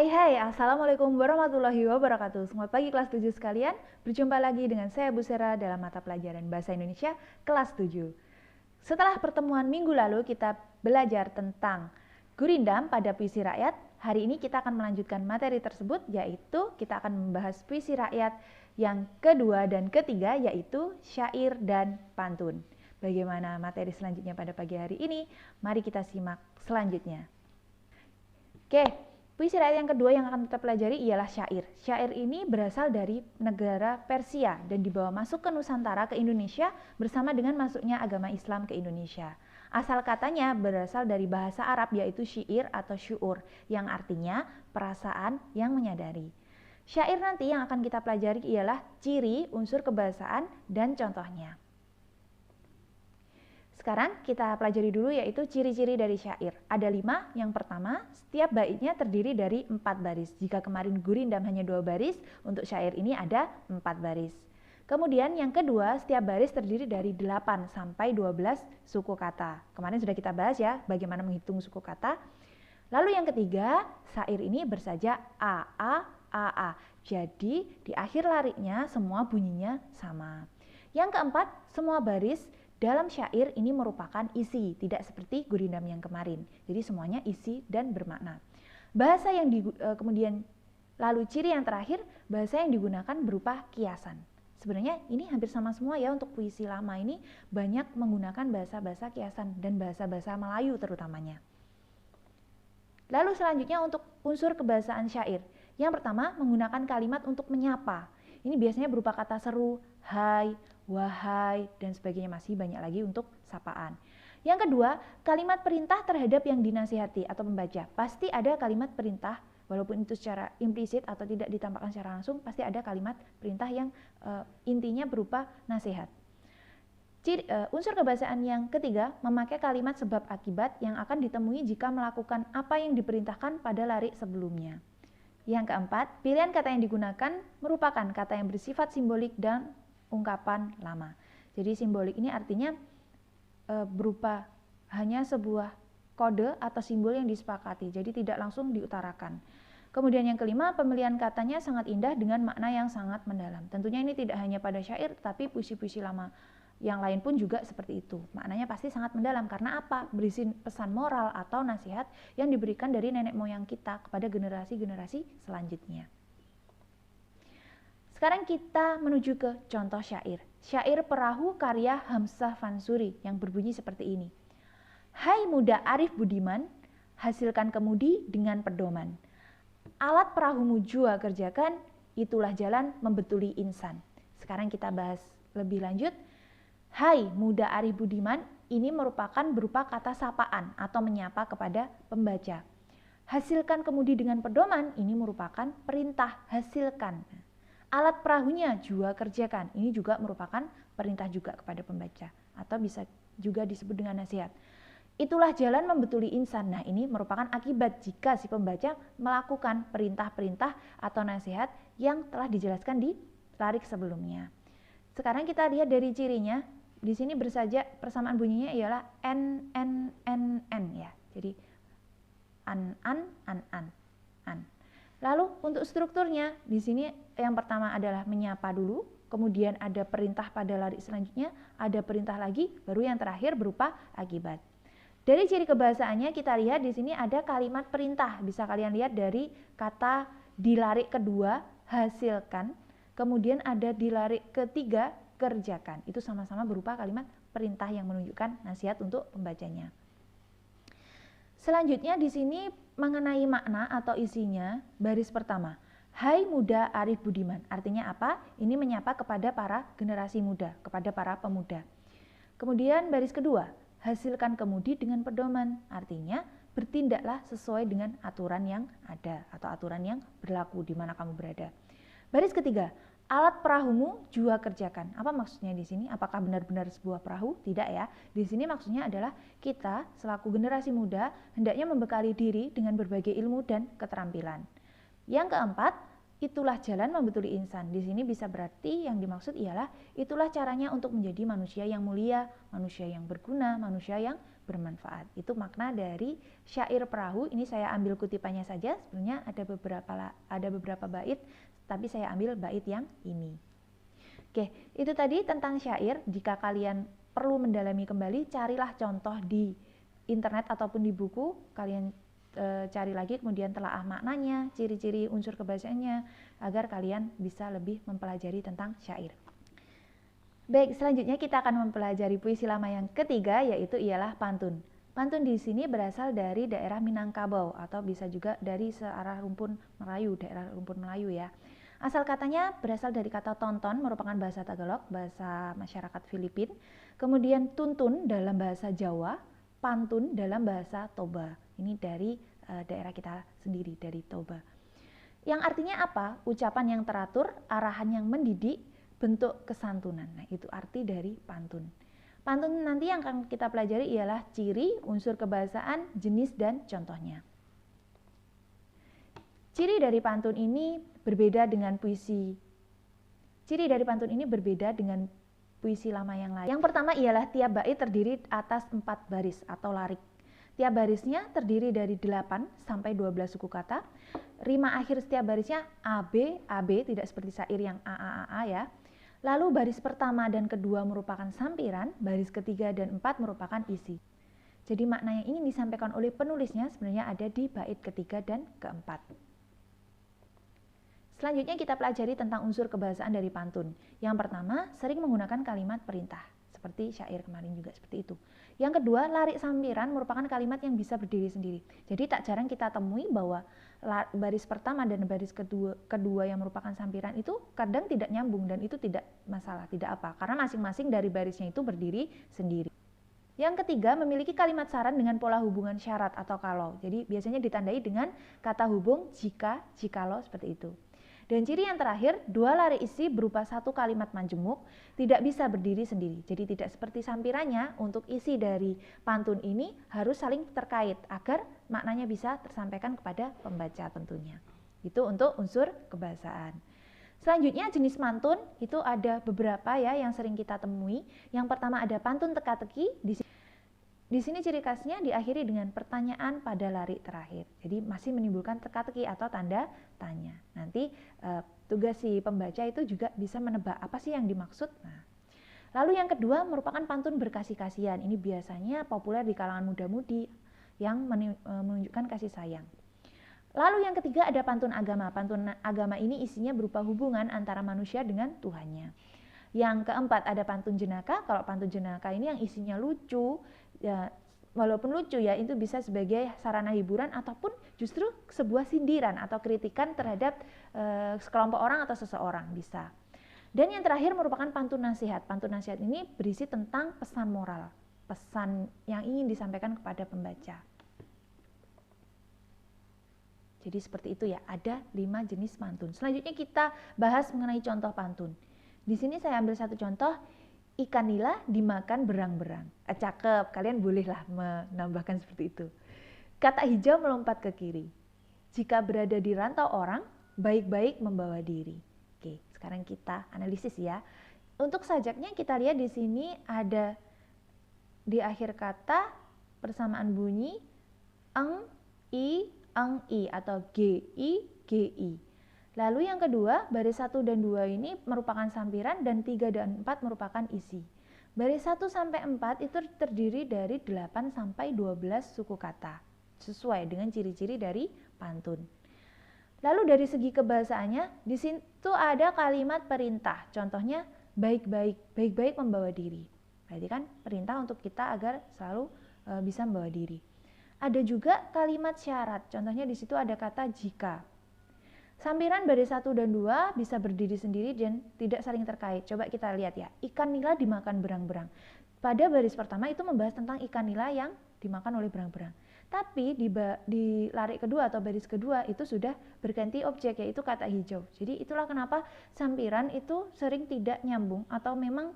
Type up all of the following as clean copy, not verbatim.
Hai, Assalamualaikum warahmatullahi wabarakatuh. Selamat pagi kelas 7 sekalian. Berjumpa lagi dengan saya Bu Sera dalam mata pelajaran Bahasa Indonesia kelas 7. Setelah pertemuan minggu lalu kita belajar tentang gurindam pada puisi rakyat. Hari ini kita akan melanjutkan materi tersebut, yaitu kita akan membahas puisi rakyat yang kedua dan ketiga, yaitu syair dan pantun. Bagaimana materi selanjutnya pada pagi hari ini? Mari kita simak selanjutnya. Oke. Puisi rakyat yang kedua yang akan kita pelajari ialah syair. Syair ini berasal dari negara Persia dan dibawa masuk ke Nusantara, ke Indonesia bersama dengan masuknya agama Islam ke Indonesia. Asal katanya berasal dari bahasa Arab yaitu syair atau syu'ur yang artinya perasaan yang menyadari. Syair nanti yang akan kita pelajari ialah ciri, unsur kebahasaan, dan contohnya. Sekarang kita pelajari dulu yaitu ciri-ciri dari syair. Ada 5. Yang pertama, setiap baitnya terdiri dari 4 baris. Jika kemarin gurindam hanya 2 baris, untuk syair ini ada 4 baris. Kemudian yang kedua, setiap baris terdiri dari 8 sampai 12 suku kata. Kemarin sudah kita bahas ya, bagaimana menghitung suku kata. Lalu yang ketiga, syair ini bersaja A. Jadi di akhir lariknya semua bunyinya sama. Yang keempat, semua baris dalam syair ini merupakan isi, tidak seperti gurindam yang kemarin. Jadi semuanya isi dan bermakna. Bahasa yang kemudian lalu ciri yang terakhir, bahasa yang digunakan berupa kiasan. Sebenarnya ini hampir sama semua ya, untuk puisi lama ini banyak menggunakan bahasa-bahasa kiasan dan bahasa-bahasa Melayu terutamanya. Lalu selanjutnya untuk unsur kebahasaan syair. Yang pertama, menggunakan kalimat untuk menyapa. Ini biasanya berupa kata seru, hai, wahai, dan sebagainya. Masih banyak lagi untuk sapaan. Yang kedua, kalimat perintah terhadap yang dinasihati atau pembaca. Pasti ada kalimat perintah, walaupun itu secara implisit atau tidak ditampakkan secara langsung, pasti ada kalimat perintah yang intinya berupa nasihat. Unsur kebahasaan yang ketiga, memakai kalimat sebab akibat yang akan ditemui jika melakukan apa yang diperintahkan pada larik sebelumnya. Yang keempat, pilihan kata yang digunakan merupakan kata yang bersifat simbolik dan ungkapan lama. Jadi simbolik ini artinya berupa hanya sebuah kode atau simbol yang disepakati, jadi tidak langsung diutarakan. Kemudian yang kelima, pemilihan katanya sangat indah dengan makna yang sangat mendalam. Tentunya ini tidak hanya pada syair, tapi puisi-puisi lama yang lain pun juga seperti itu. Maknanya pasti sangat mendalam, karena apa? Berisi pesan moral atau nasihat yang diberikan dari nenek moyang kita kepada generasi-generasi selanjutnya. Sekarang kita menuju ke contoh syair. Syair Perahu karya Hamzah Fansuri yang berbunyi seperti ini. Hai muda arif budiman, hasilkan kemudi dengan pedoman. Alat perahumu jua kerjakan, itulah jalan membetuli insan. Sekarang kita bahas lebih lanjut. Hai muda arif budiman, ini merupakan berupa kata sapaan atau menyapa kepada pembaca. Hasilkan kemudi dengan pedoman, ini merupakan perintah hasilkan. Alat perahunya jua kerjakan, ini juga merupakan perintah juga kepada pembaca, atau bisa juga disebut dengan nasihat. Itulah jalan membetuli insan. Nah, ini merupakan akibat jika si pembaca melakukan perintah-perintah atau nasihat yang telah dijelaskan di larik sebelumnya. Sekarang kita lihat dari cirinya. Di sini bersaja persamaan bunyinya ialah n ya. Jadi an. Lalu untuk strukturnya di sini yang pertama adalah menyapa dulu, kemudian ada perintah pada larik selanjutnya, ada perintah lagi, baru yang terakhir berupa akibat. Dari ciri kebahasaannya kita lihat di sini ada kalimat perintah. Bisa kalian lihat dari kata di larik kedua hasilkan, kemudian ada di larik ketiga kerjakan. Itu sama-sama berupa kalimat perintah yang menunjukkan nasihat untuk pembacanya. Selanjutnya di sini mengenai makna atau isinya, baris pertama. Hai muda arif budiman. Artinya apa? Ini menyapa kepada para generasi muda, kepada para pemuda. Kemudian baris kedua, hasilkan kemudi dengan pedoman. Artinya bertindaklah sesuai dengan aturan yang ada atau aturan yang berlaku di mana kamu berada. Baris ketiga, alat perahumu jua kerjakan. Apa maksudnya di sini? Apakah benar-benar sebuah perahu? Tidak ya. Di sini maksudnya adalah kita selaku generasi muda hendaknya membekali diri dengan berbagai ilmu dan keterampilan. Yang keempat, itulah jalan membetuli insan. Di sini bisa berarti yang dimaksud ialah itulah caranya untuk menjadi manusia yang mulia, manusia yang berguna, manusia yang bermanfaat. Itu makna dari syair perahu. Ini saya ambil kutipannya saja. Sebenarnya ada beberapa bait, tapi saya ambil bait yang ini. Oke, itu tadi tentang syair. Jika kalian perlu mendalami kembali, carilah contoh di internet ataupun di buku. Kalian cari lagi, kemudian telaah maknanya, ciri-ciri unsur kebahasaannya, agar kalian bisa lebih mempelajari tentang syair. Baik, selanjutnya kita akan mempelajari puisi lama yang ketiga, yaitu ialah pantun. Pantun di sini berasal dari daerah Minangkabau atau bisa juga dari searah rumpun Melayu, daerah rumpun Melayu ya. Asal katanya berasal dari kata tonton, merupakan bahasa Tagalog, bahasa masyarakat Filipina. Kemudian tuntun dalam bahasa Jawa, pantun dalam bahasa Toba. Ini dari daerah kita sendiri, dari Toba. Yang artinya apa? Ucapan yang teratur, arahan yang mendidik, bentuk kesantunan. Nah, itu arti dari pantun. Pantun nanti yang akan kita pelajari ialah ciri, unsur kebahasaan, jenis, dan contohnya. Ciri dari pantun ini berbeda dengan puisi. Ciri dari pantun ini berbeda dengan puisi lama yang lain. Yang pertama ialah tiap bait terdiri atas 4 baris atau larik. Tiap barisnya terdiri dari 8 sampai 12 suku kata. Rima akhir setiap barisnya AB, AB, tidak seperti syair yang AAAA ya. Lalu baris pertama dan kedua merupakan sampiran, baris ketiga dan 4 merupakan isi. Jadi makna yang ingin disampaikan oleh penulisnya sebenarnya ada di bait ketiga dan keempat. Selanjutnya kita pelajari tentang unsur kebahasaan dari pantun. Yang pertama, sering menggunakan kalimat perintah, seperti syair kemarin juga seperti itu. Yang kedua, larik sampiran merupakan kalimat yang bisa berdiri sendiri. Jadi tak jarang kita temui bahwa baris pertama dan baris kedua yang merupakan sampiran itu kadang tidak nyambung, dan itu tidak masalah, tidak apa, karena masing-masing dari barisnya itu berdiri sendiri. Yang ketiga, memiliki kalimat saran dengan pola hubungan syarat atau kalau. Jadi biasanya ditandai dengan kata hubung jika, jikalau, seperti itu. Dan ciri yang terakhir, 2 larik isi berupa 1 kalimat majemuk, tidak bisa berdiri sendiri. Jadi tidak seperti sampirannya, untuk isi dari pantun ini harus saling terkait agar maknanya bisa tersampaikan kepada pembaca tentunya. Itu untuk unsur kebahasaan. Selanjutnya jenis pantun itu ada beberapa ya yang sering kita temui. Yang pertama ada pantun teka-teki. Di sini ciri khasnya diakhiri dengan pertanyaan pada larik terakhir. Jadi masih menimbulkan teka-teki atau tanda tanya. Nanti tugas si pembaca itu juga bisa menebak apa sih yang dimaksud. Nah, lalu yang kedua merupakan pantun berkasih-kasihan. Ini biasanya populer di kalangan muda-mudi yang menunjukkan kasih sayang. Lalu yang ketiga ada pantun agama. Pantun agama ini isinya berupa hubungan antara manusia dengan Tuhannya. Yang keempat ada pantun jenaka. Kalau pantun jenaka ini yang isinya lucu, ya, walaupun lucu ya, itu bisa sebagai sarana hiburan ataupun justru sebuah sindiran atau kritikan terhadap sekelompok orang atau seseorang, bisa. Dan yang terakhir merupakan pantun nasihat. Pantun nasihat ini berisi tentang pesan moral, pesan yang ingin disampaikan kepada pembaca. Jadi seperti itu ya, ada 5 jenis pantun. Selanjutnya kita bahas mengenai contoh pantun. Di sini saya ambil satu contoh, ikan nila dimakan berang-berang. Cakep, kalian bolehlah menambahkan seperti itu. Kata hijau melompat ke kiri. Jika berada di rantau orang, baik-baik membawa diri. Oke, sekarang kita analisis ya. Untuk sajaknya kita lihat di sini ada di akhir kata persamaan bunyi eng, i atau gi, gi. Lalu yang kedua, baris 1 dan 2 ini merupakan sampiran dan 3 dan 4 merupakan isi. Baris 1 sampai 4 itu terdiri dari 8 sampai 12 suku kata, sesuai dengan ciri-ciri dari pantun. Lalu dari segi kebahasaannya, di situ ada kalimat perintah. Contohnya baik-baik membawa diri. Berarti kan perintah untuk kita agar selalu bisa membawa diri. Ada juga kalimat syarat. Contohnya di situ ada kata jika. Sampiran baris 1 dan 2 bisa berdiri sendiri dan tidak saling terkait. Coba kita lihat ya, ikan nila dimakan berang-berang. Pada baris pertama itu membahas tentang ikan nila yang dimakan oleh berang-berang. Tapi di larik kedua atau baris kedua itu sudah berganti objek, yaitu kata hijau. Jadi itulah kenapa sampiran itu sering tidak nyambung atau memang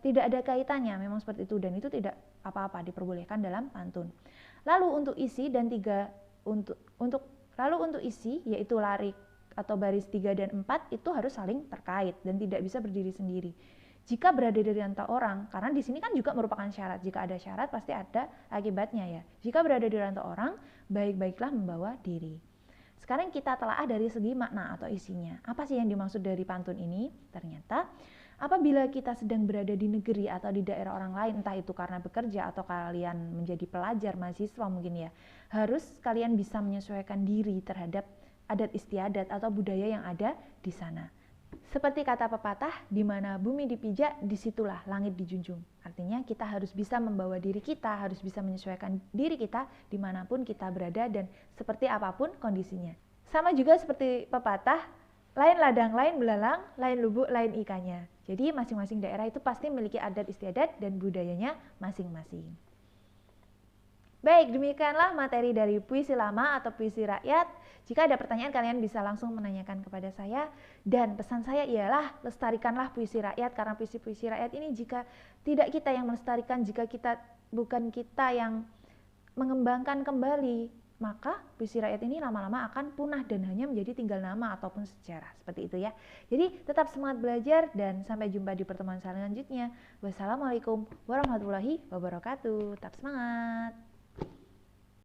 tidak ada kaitannya, memang seperti itu, dan itu tidak apa-apa, diperbolehkan dalam pantun. Lalu untuk isi dan untuk isi, yaitu larik atau baris 3 dan 4 itu harus saling terkait dan tidak bisa berdiri sendiri. jika berada di rantau orang, karena di sini kan juga merupakan syarat. Jika ada syarat pasti ada akibatnya ya. Jika berada di rantau orang, baik-baiklah membawa diri. Sekarang kita telaah dari segi makna atau isinya. Apa sih yang dimaksud dari pantun ini? Ternyata apabila kita sedang berada di negeri atau di daerah orang lain, entah itu karena bekerja atau kalian menjadi pelajar, mahasiswa mungkin ya, harus kalian bisa menyesuaikan diri terhadap adat istiadat atau budaya yang ada di sana. Seperti kata pepatah, di mana bumi dipijak, disitulah langit dijunjung. Artinya kita harus bisa membawa diri kita, harus bisa menyesuaikan diri kita dimanapun kita berada dan seperti apapun kondisinya. Sama juga seperti pepatah, lain ladang, lain belalang, lain lubuk, lain ikannya. Jadi masing-masing daerah itu pasti memiliki adat istiadat dan budayanya masing-masing. Baik, demikianlah materi dari puisi lama atau puisi rakyat. Jika ada pertanyaan, kalian bisa langsung menanyakan kepada saya. Dan pesan saya ialah lestarikanlah puisi rakyat, karena puisi-puisi rakyat ini jika tidak kita yang melestarikan, jika bukan kita yang mengembangkan kembali, maka puisi rakyat ini lama-lama akan punah dan hanya menjadi tinggal nama ataupun sejarah. Seperti itu ya. Jadi tetap semangat belajar dan sampai jumpa di pertemuan selanjutnya. Wassalamualaikum warahmatullahi wabarakatuh. Tetap semangat.